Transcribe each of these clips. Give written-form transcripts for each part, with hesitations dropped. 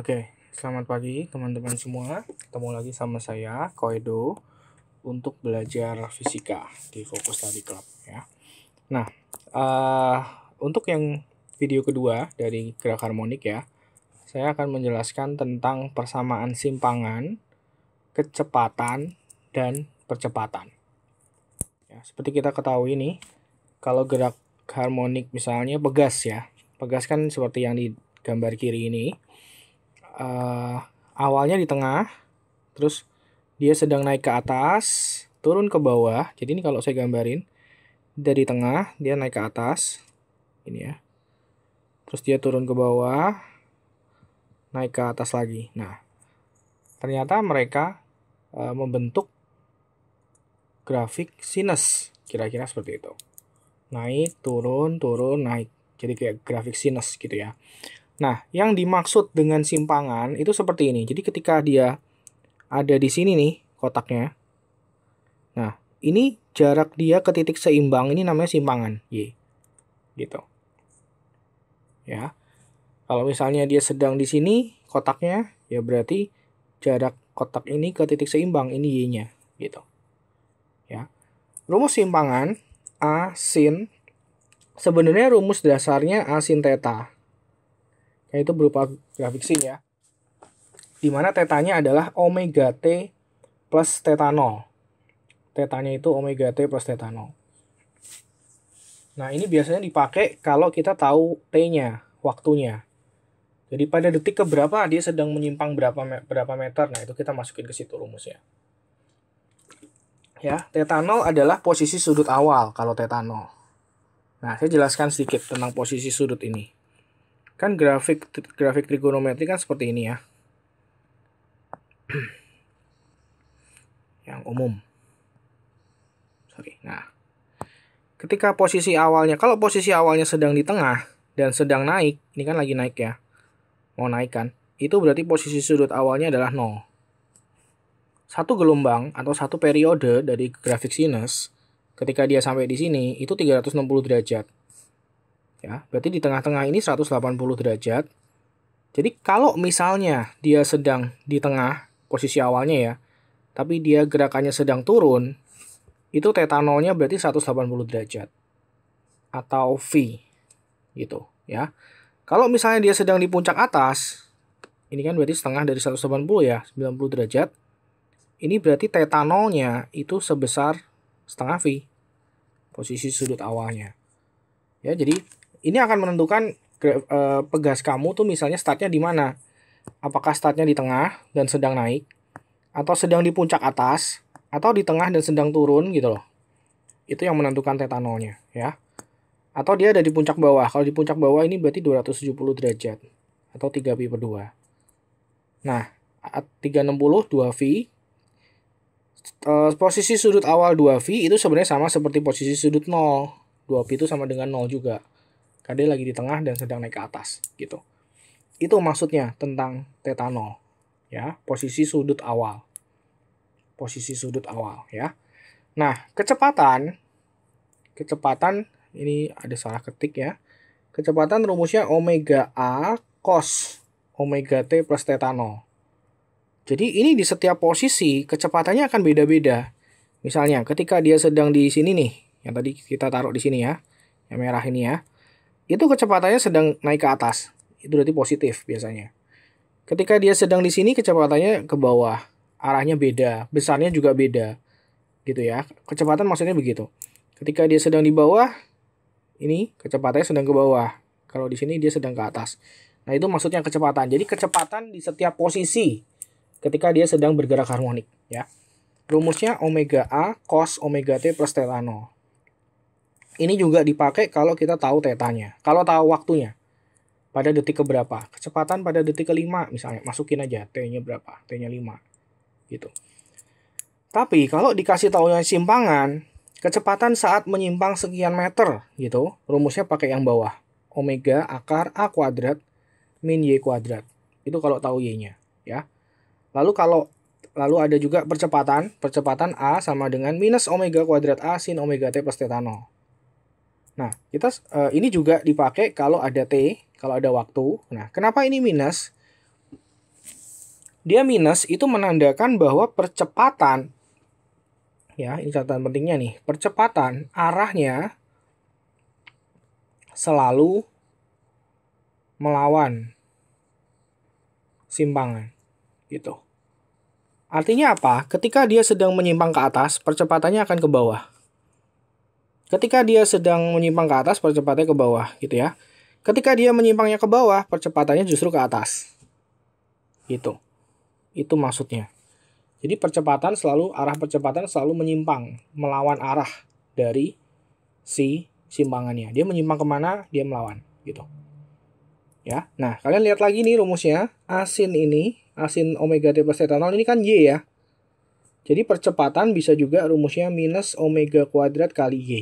Oke, selamat pagi teman-teman semua. Ketemu lagi sama saya, Koedo, untuk belajar fisika di Fokus Study Club ya. Nah, untuk yang video kedua dari gerak harmonik ya, saya akan menjelaskan tentang persamaan simpangan, kecepatan, dan percepatan. Ya, seperti kita ketahui nih, kalau gerak harmonik misalnya pegas ya, pegas kan seperti yang di gambar kiri ini. Awalnya di tengah, terus dia sedang naik ke atas, turun ke bawah. Jadi ini kalau saya gambarin, dari tengah dia naik ke atas, ini ya. Terus dia turun ke bawah, naik ke atas lagi. Nah, ternyata mereka membentuk grafik sinus, kira-kira seperti itu. Naik, turun, turun, naik. Jadi kayak grafik sinus gitu ya. Nah, yang dimaksud dengan simpangan itu seperti ini. Jadi ketika dia ada di sini nih kotaknya. Nah, ini jarak dia ke titik seimbang ini namanya simpangan, Y. Gitu. Ya. Kalau misalnya dia sedang di sini kotaknya, ya berarti jarak kotak ini ke titik seimbang ini Y-nya, gitu. Ya. Rumus simpangan A sin, sebenarnya rumus dasarnya A sin theta. Yaitu berupa grafik sin ya. Dimana tetanya adalah omega T plus theta 0. Tetanya itu omega T plus theta 0. Nah, ini biasanya dipakai kalau kita tahu T-nya, waktunya. Jadi pada detik keberapa dia sedang menyimpang berapa meter. Nah, itu kita masukin ke situ rumusnya. Ya, theta 0 adalah posisi sudut awal kalau theta 0. Nah, saya jelaskan sedikit tentang posisi sudut ini. Kan grafik trigonometri kan seperti ini ya. Yang umum. Nah, ketika posisi awalnya, kalau posisi awalnya sedang di tengah dan sedang naik, ini kan lagi naik ya. Mau naik kan? Itu berarti posisi sudut awalnya adalah 0. Satu gelombang atau satu periode dari grafik sinus ketika dia sampai di sini itu 360 derajat. Ya, berarti di tengah-tengah ini 180 derajat. Jadi kalau misalnya dia sedang di tengah posisi awalnya ya, tapi dia gerakannya sedang turun, itu theta 0-nya berarti 180 derajat. Atau V gitu ya. Kalau misalnya dia sedang di puncak atas, ini kan berarti setengah dari 180 ya, 90 derajat. Ini berarti theta 0-nya itu sebesar setengah V. Posisi sudut awalnya. Ya, jadi ini akan menentukan pegas kamu tuh misalnya startnya di mana. Apakah startnya di tengah dan sedang naik, atau sedang di puncak atas, atau di tengah dan sedang turun gitu loh. Itu yang menentukan theta 0-nya ya. Atau dia ada di puncak bawah. Kalau di puncak bawah ini berarti 270 derajat. Atau 3 pi per 2. Nah, 360 2V. Posisi sudut awal 2V itu sebenarnya sama seperti posisi sudut 0. 2V itu sama dengan 0 juga. Karena dia lagi di tengah dan sedang naik ke atas gitu. Itu maksudnya tentang theta 0 ya, posisi sudut awal. Posisi sudut awal ya. Nah, kecepatan ini ada salah ketik ya. Kecepatan rumusnya omega A cos omega T plus theta 0. Jadi ini di setiap posisi kecepatannya akan beda-beda. Misalnya ketika dia sedang di sini nih, yang tadi kita taruh di sini ya, yang merah ini ya, itu kecepatannya sedang naik ke atas. Itu berarti positif biasanya. Ketika dia sedang di sini kecepatannya ke bawah, arahnya beda, besarnya juga beda. Gitu ya. Kecepatan maksudnya begitu. Ketika dia sedang di bawah, ini kecepatannya sedang ke bawah. Kalau di sini dia sedang ke atas. Nah, itu maksudnya kecepatan. Jadi kecepatan di setiap posisi ketika dia sedang bergerak harmonik ya. Rumusnya omega A cos omega T plus theta 0. Ini juga dipakai kalau kita tahu tetanya. Kalau tahu waktunya. Pada detik keberapa. Kecepatan pada detik ke-5 misalnya. Masukin aja T-nya berapa. T-nya 5. Gitu. Tapi kalau dikasih tahu yang simpangan, kecepatan saat menyimpang sekian meter gitu. Rumusnya pakai yang bawah. Omega akar A kuadrat min Y kuadrat. Itu kalau tahu Y-nya ya. Lalu ada juga percepatan A sama dengan minus omega kuadrat A sin omega T plus theta 0. Nah, ini juga dipakai kalau ada T, kalau ada waktu. Nah, kenapa ini minus? Dia minus itu menandakan bahwa percepatan, ya ini catatan pentingnya nih, percepatan arahnya selalu melawan simpangan, gitu. Artinya apa? Ketika dia sedang menyimpang ke atas, percepatannya akan ke bawah. Ketika dia sedang menyimpang ke atas, percepatannya ke bawah, gitu ya. Ketika dia menyimpangnya ke bawah, percepatannya justru ke atas. Gitu. Itu maksudnya. Jadi arah percepatan selalu menyimpang, melawan arah dari si simpangannya. Dia menyimpang kemana, dia melawan, gitu. Ya. Nah, kalian lihat lagi nih rumusnya. Asin omega T plus theta 0 ini kan Y ya. Jadi percepatan bisa juga rumusnya minus omega kuadrat kali Y.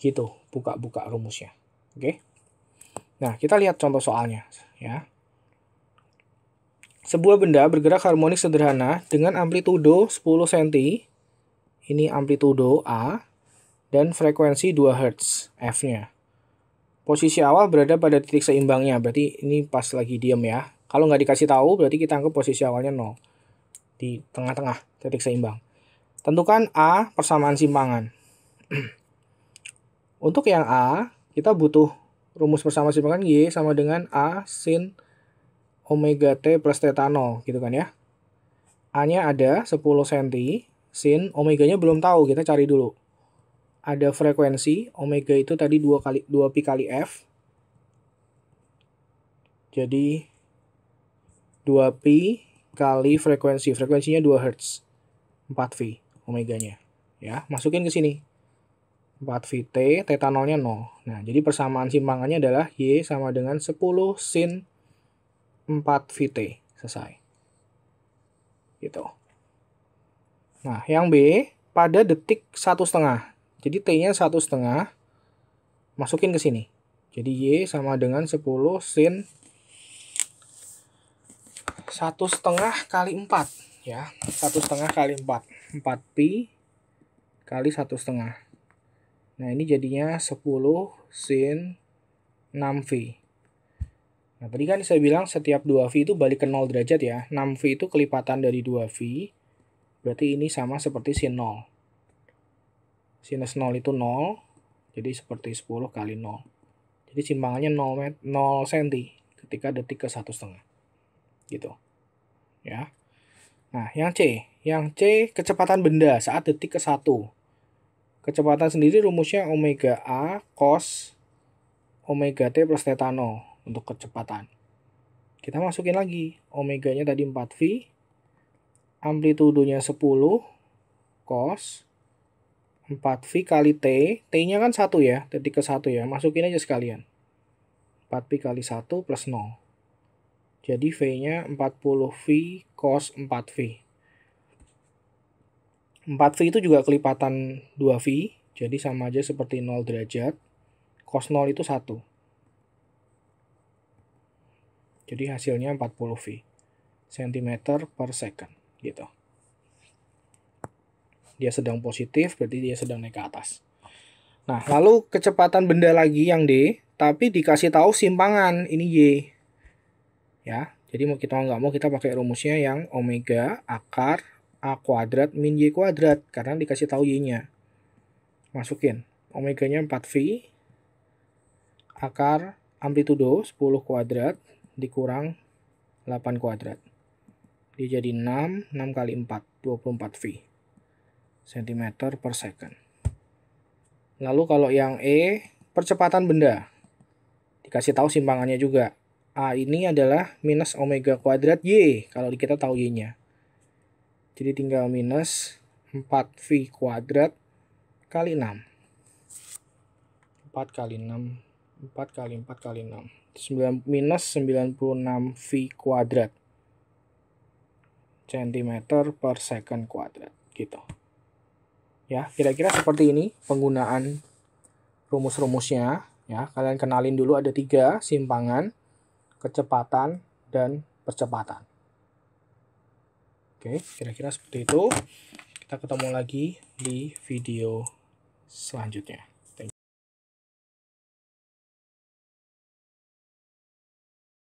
Gitu, buka-buka rumusnya. Oke. Nah, kita lihat contoh soalnya ya. Sebuah benda bergerak harmonik sederhana dengan amplitudo 10 cm. Ini amplitudo A dan frekuensi 2 Hz F-nya. Posisi awal berada pada titik seimbangnya, berarti ini pas lagi diam ya. Kalau nggak dikasih tahu, berarti kita anggap posisi awalnya 0. Di tengah-tengah, titik seimbang. Tentukan A persamaan simpangan. Untuk yang A, kita butuh rumus persamaan simpangan Y sama dengan A sin omega T plus theta 0, gitu kan ya. A-nya ada 10 cm, sin omeganya belum tahu, kita cari dulu. Ada frekuensi, omega itu tadi 2pi kali F. Jadi 2pi kali frekuensinya 2 Hz. 4V omeganya. Ya, masukin ke sini. 4VT, theta 0-nya 0. Nah, jadi persamaan simpangannya adalah Y sama dengan 10 sin 4VT. Selesai. Gitu. Nah, yang B, pada detik 1,5. Jadi T-nya 1,5. Masukin ke sini. Jadi Y sama dengan 10 sin 1,5 kali 4. Ya, 1,5 kali 4. 4pi kali 1,5. Nah, ini jadinya 10 sin 6V. Nah, tadi kan saya bilang setiap 2V itu balik ke 0 derajat ya. 6V itu kelipatan dari 2V. Berarti ini sama seperti sin 0. Sinus 0 itu 0. Jadi seperti 10 kali 0. Jadi simpangannya 0 cm ketika detik ke 1,5. Gitu. Ya. Nah, yang C. Yang C, kecepatan benda saat detik ke 1. Kecepatan sendiri rumusnya omega A cos omega T plus theta 0 untuk kecepatan. Kita masukin lagi. Omeganya tadi 4V. Amplitudonya 10 cos 4V kali T. T-nya kan 1 ya. Detik ke 1 ya. Masukin aja sekalian. 4V kali 1 plus 0. Jadi V-nya 40V cos 4V. 4V itu juga kelipatan 2V. Jadi sama aja seperti 0 derajat. Cos 0 itu 1. Jadi hasilnya 40V. Cm per second. Gitu. Dia sedang positif, berarti dia sedang naik ke atas. Nah, lalu kecepatan benda lagi yang D, tapi dikasih tahu simpangan, ini Y. Ya, jadi mau kita nggak mau kita pakai rumusnya yang omega akar A kuadrat min Y kuadrat, karena dikasih tahu Y-nya. Masukin, omeganya 4V, akar amplitudo 10 kuadrat, dikurang 8 kuadrat. Dia jadi 6 kali 4, 24V. Cm per second. Lalu kalau yang E, percepatan benda. Dikasih tahu simpangannya juga. A ini adalah minus omega kuadrat Y, kalau kita tahu Y-nya. Jadi tinggal minus 4V kuadrat kali 6. 4 kali 6, 4 kali 4 kali 6. Minus 96V kuadrat. Cm per second kuadrat. Gitu. Ya, kira-kira seperti ini penggunaan rumus-rumusnya. Ya, kalian kenalin dulu ada 3, simpangan, kecepatan, dan percepatan. Oke, kira-kira seperti itu. Kita ketemu lagi di video selanjutnya.